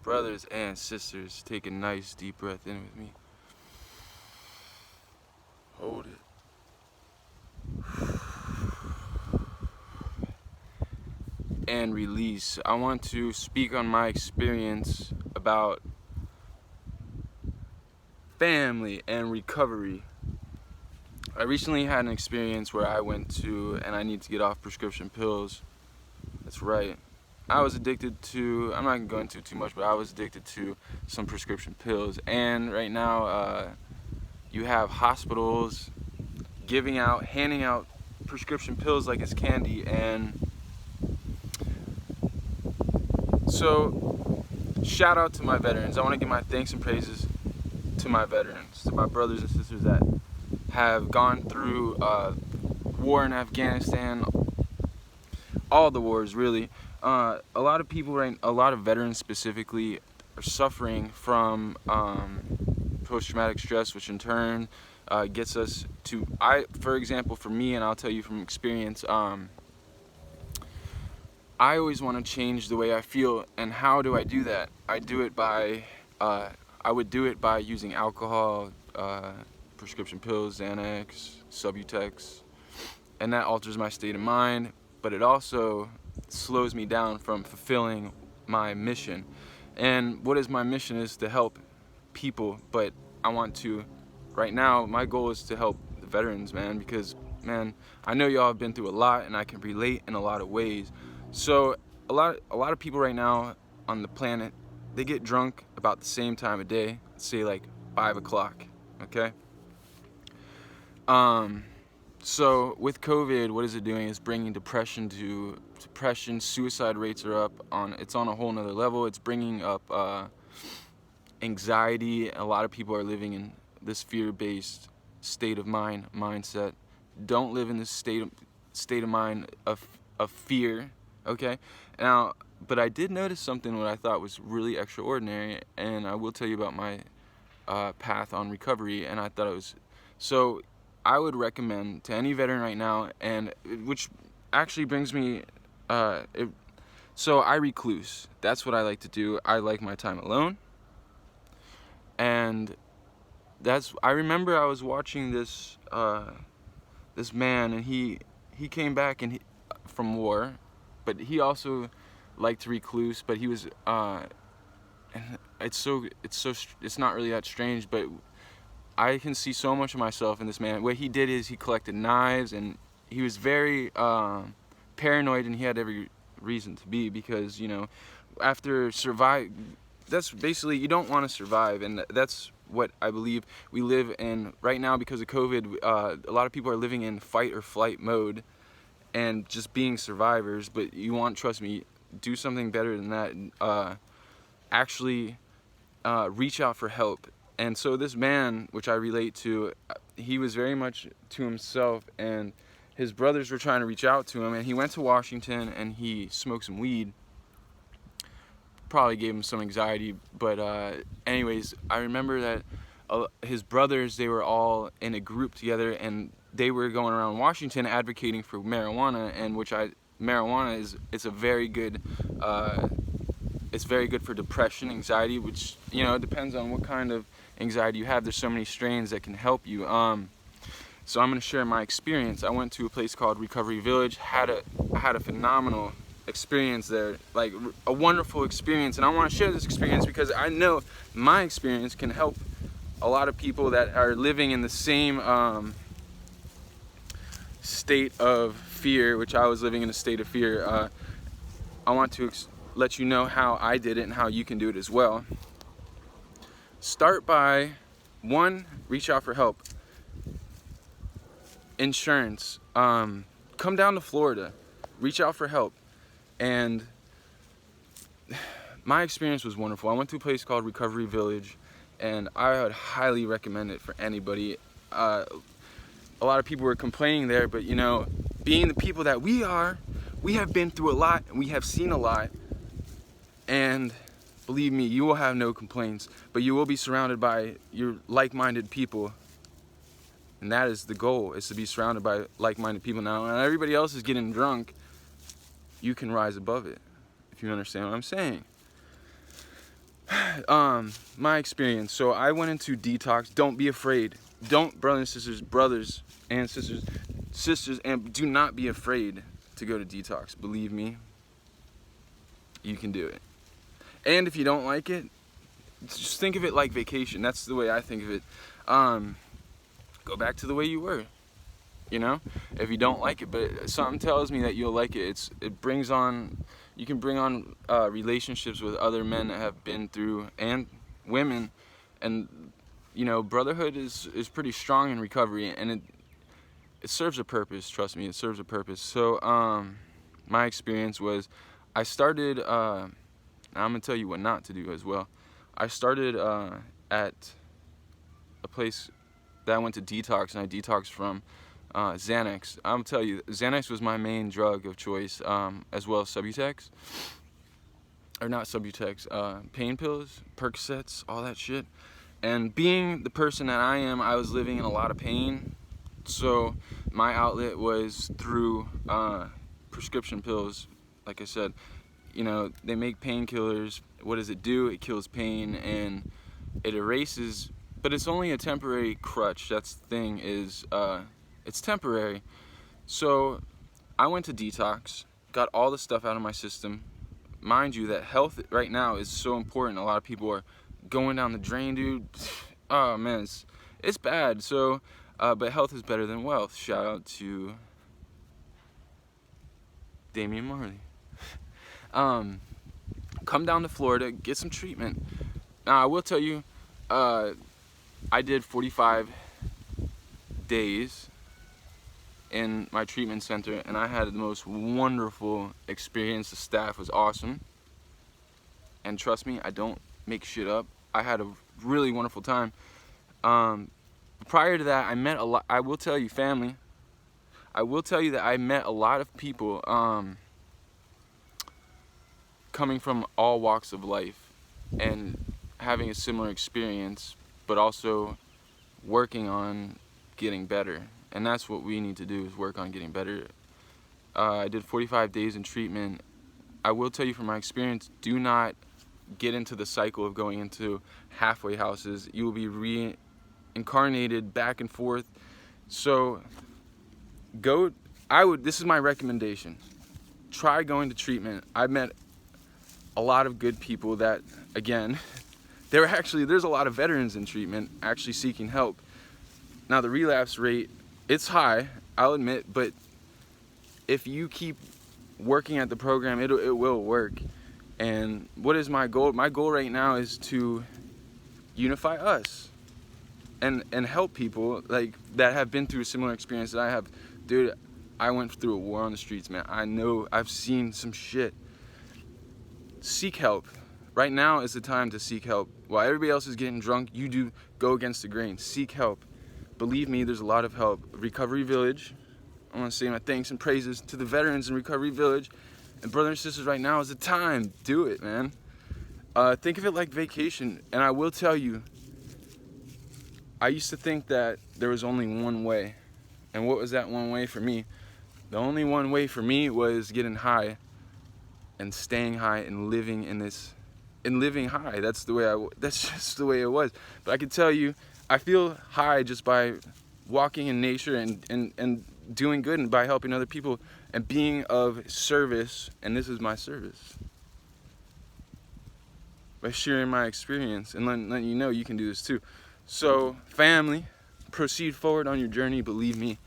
Brothers and sisters, take a nice deep breath in with me. Hold it. And release. I want to speak on my experience about family and recovery. I recently had an experience where I went to, and I need to get off prescription pills. That's right. I was addicted to, I'm not going to go into too much, but I was addicted to some prescription pills. And right now, you have hospitals handing out prescription pills like it's candy. And so, shout out to my veterans. I want to give my thanks and praises to my veterans, to my brothers and sisters that have gone through war in Afghanistan, all the wars really. A lot of people, a lot of veterans specifically, are suffering from post-traumatic stress, which in turn gets us to, for example, for me, and I'll tell you from experience, I always want to change the way I feel. And how do I do that? I do it by, I would do it by using alcohol, prescription pills, Xanax, Subutex, and that alters my state of mind, but it also slows me down from fulfilling my mission. And what is my mission is to help people, but I want to, right now, my goal is to help the veterans, man, because, man, I know y'all have been through a lot, and I can relate in a lot of ways. So a lot of people right now on the planet, they get drunk about the same time of day, say like 5 o'clock, okay? So with COVID, what is it doing? It's bringing depression, suicide rates are up, it's on a whole nother level. It's bringing up anxiety. A lot of people are living in this fear-based state of mindset. Don't live in this state of mind of fear, okay? Now, but I did notice something what I thought was really extraordinary, and I will tell you about my path on recovery, and I thought it was, so I would recommend to any veteran right now, and which actually brings me, so I recluse. That's what I like to do. I like my time alone, and I remember I was watching this this man, and he came back from war, but he also liked to recluse, but he was it's not really that strange, but I can see so much of myself in this man. What he did is he collected knives, and he was very paranoid, and he had every reason to be, because, you know, after that's basically, you don't want to survive, and that's what I believe we live in right now because of COVID. A lot of people are living in fight or flight mode and just being survivors, but trust me, do something better than that. Actually reach out for help. And so this man, which I relate to, he was very much to himself, and his brothers were trying to reach out to him, and he went to Washington and he smoked some weed. Probably gave him some anxiety, but anyways, I remember that his brothers, they were all in a group together, and they were going around Washington advocating for marijuana, and marijuana is a very good, it's very good for depression, anxiety, which, you know, it depends on what kind of anxiety you have. There's so many strains that can help you. So I'm going to share my experience. I went to a place called Recovery Village, I had a phenomenal experience there, like a wonderful experience, and I want to share this experience because I know my experience can help a lot of people that are living in the same state of fear, which I was living in a state of fear. I want to let you know how I did it and how you can do it as well. Start by, 1, reach out for help. Insurance. Come down to Florida. Reach out for help. And my experience was wonderful. I went to a place called Recovery Village, and I would highly recommend it for anybody. A lot of people were complaining there, but, you know, being the people that we are, we have been through a lot, and we have seen a lot. And believe me, you will have no complaints, but you will be surrounded by your like-minded people. And that is the goal, is to be surrounded by like-minded people. Now, when everybody else is getting drunk, you can rise above it, if you understand what I'm saying. My experience. So I went into detox. Don't be afraid. Don't, brothers and sisters, and do not be afraid to go to detox. Believe me, you can do it. And if you don't like it, just think of it like vacation. That's the way I think of it. Go back to the way you were. You know, if you don't like it, but something tells me that you'll like it. It brings on, you can bring on relationships with other men that have been through, and women, and you know, brotherhood is pretty strong in recovery, and it serves a purpose. Trust me, it serves a purpose. So my experience was, I started. I'm gonna tell you what not to do as well. I started at a place that I went to detox, and I detoxed from Xanax. I'll tell you, Xanax was my main drug of choice, as well as Subutex. Or not Subutex, pain pills, Percocets, all that shit. And being the person that I am, I was living in a lot of pain. So my outlet was through prescription pills. Like I said, you know, they make painkillers. What does it do? It kills pain and it erases, but it's only a temporary crutch. That's the thing, is it's temporary. So I went to detox, got all the stuff out of my system. Mind you, that health right now is so important. A lot of people are going down the drain, dude. Oh man, it's bad. So, but health is better than wealth. Shout out to Damian Marley. Come down to Florida, get some treatment. Now I will tell you, I did 45 days in my treatment center, and I had the most wonderful experience. The staff was awesome, and trust me, I don't make shit up. I had a really wonderful time. Prior to that, I met a lot. I will tell you, family, I will tell you that I met a lot of people coming from all walks of life and having a similar experience, but also working on getting better. And that's what we need to do, is work on getting better. I did 45 days in treatment. I will tell you from my experience, do not get into the cycle of going into halfway houses. You will be reincarnated back and forth. So this is my recommendation. Try going to treatment. I met a lot of good people that, again, there's a lot of veterans in treatment actually seeking help. Now the relapse rate, it's high, I'll admit, but if you keep working at the program, it will work. And what is my goal? My goal right now is to unify us and help people like that have been through a similar experience that I have. Dude, I went through a war on the streets, man. I know, I've seen some shit. Seek help. Right now is the time to seek help. While everybody else is getting drunk, you do go against the grain. Seek help. Believe me, there's a lot of help. Recovery Village, I want to say my thanks and praises to the veterans in Recovery Village. And brothers and sisters, right now is the time. Do it, man. Think of it like vacation. And I will tell you, I used to think that there was only one way. And what was that one way for me? The only one way for me was getting high and staying high and living in this, and living high. That's just the way it was. But I can tell you, I feel high just by walking in nature and doing good, and by helping other people and being of service. And this is my service, by sharing my experience and letting you know you can do this too. So family, proceed forward on your journey. Believe me,